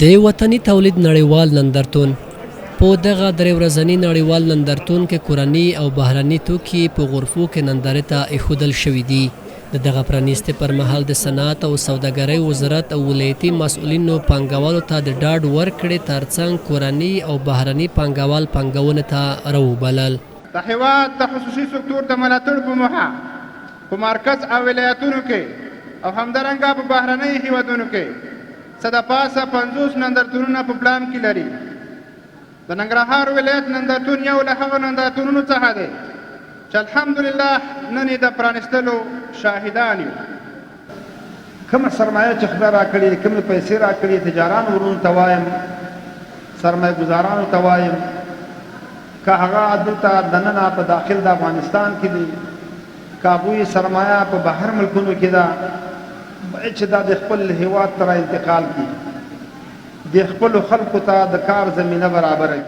د وطني تولید نړیوال نندارتون په دغه درې ورځني نړیوال نندارتون کې کورني او بهرني توکي په غرفو کې نندارې ته ایښودل شوي دي. د دغه پرانیستې پر مهال د صنعت او سوداګرۍ وزارت او ولایتي مسؤلینو پانګوالو ته د ډاډ ورکړې ترڅنګ کورني او بهرني پانګوال پانګونې ته راوبلل. د هېواد د خصوصي سکتور د ملاتړ په موخه په مرکز او ولایتونو کې او همدارنګه په بهرنیو هېوادونو کې څه د پاسه 50 نندارتونونه په پلان کې لري. د ننګرهار ولایت نندارتون یو له هغو نندارتونونو څخه دی چې الحمدلله نن یې د پرانیستلو شاهدان یو. کومه سرمایه چې خدای راکړې، کومې پیسې راکړې، تجارانو ورونو ته وایم، سرمایه ګزارانو ته وایم، که هغه دلته دننه په داخل د افغانستان کې دي، که هغوی سرمایه په بهر ملکونو کې ده، چې دا د خپل هیواد ته انتقال کړي، د خپلو خلکو ته د کار زمینه برابره کړي.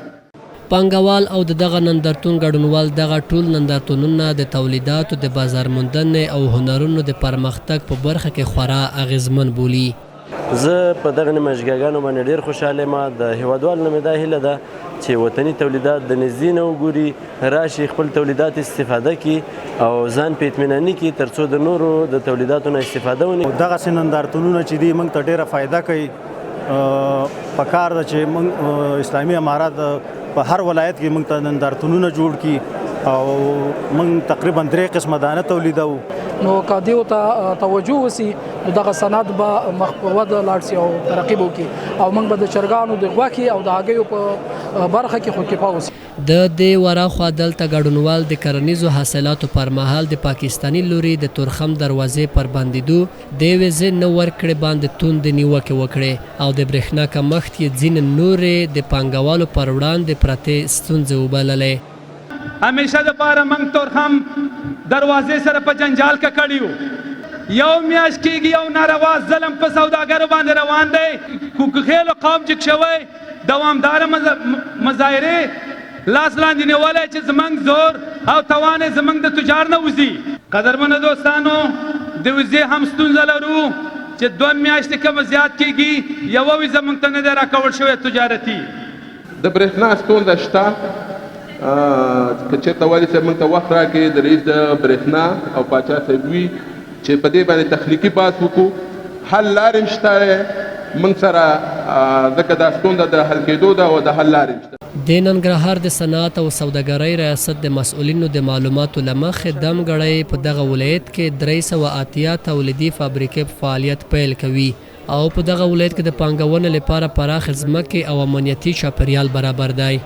پانګوال او دغه نندارتون ګډونوال دغه ټول نندارتونونه د تولیداتو د بازار موندنې او هنرونو د پرمختګ په برخه کې خورا اغیزمن بولي. زه په دغه نیمهشګاګانو باندې ډېر خوشحاله یم. د هیوادوالو نه مې دا هیله ده چې وطني تولیدات د نږدې نه وګوري، راشي خپل تولیدات استفاده کړي او ځان په اطمیناني کړي تر څو د نورو د تولیداتو نه استفاده ونکړي. دغسې نندارتونونه چې دي موږ ته ډېره فایده کوي. پکار ده چې موږ اسلامي امارات په هر ولایت کې موږ ته نندارتونونه جوړ کړي او موږ تقریبا 3 قسمه دانه تولیدوو. نو که دیو ته توجه وسي نو دغه صنعت به مخ په وده لاړ سي او ترقي به وکړي او موږ به د چرګانو د غوښې او د هګیو په برخه کې خودکفا وسي. د دې وراخوا دلته ګډونوال د کرنیزو حاصلاتو پر مهال د پاکستاني لوري د تورخم دروازې پر بندېدو د ویزې نه ورکړې باندې توندې نیوکې وکړې او د برېښنا کمښت یې ځینې نورې د پانګوالو پر وړاندې پرتې ستونزې وبللې. همیشه دپاره موږ تورخم دروازې سره په جنجال کې کړي یو. یو میاشت کېږي یو ناروا ظلم په سوداګرو باندې روان دی. کوکخیلو قوم چې شوی دوامداره مظاهرې لاس لاندې نیولی چې زموږ زور او توان زموږ د تجار نه وځي. قدرمنو دوستانو، د ویزې هم ستونزه لرو چې 2 میاشتې کمه زیات کېږي یوه ویزه موږ ته نه دی راکول شوې تجارتي. د برېښنا ستونزه شته. که چېرته والي صاحب موږ ته وخت راکړي، د رئیس د برېښنا او پاچا صاحب وي چې په دې باندې تخلیقي بحث وکړو. حل لارې هم شته موږ سره، ځکه دا ستونزه د حل کېدو ده او د حل لارې هم شته. د ننګرهار د صنعت او سوداګرۍ ریاست د مسؤلینو د معلوماتو له مخې دمګړی په دغه ولایت کې 380 تولیدي فابریکې په فعالیت پیل کوي او په دغه ولایت کې د پانګونې لپاره پراخ ځمکې او امنیتي چاپیریال برابر دی.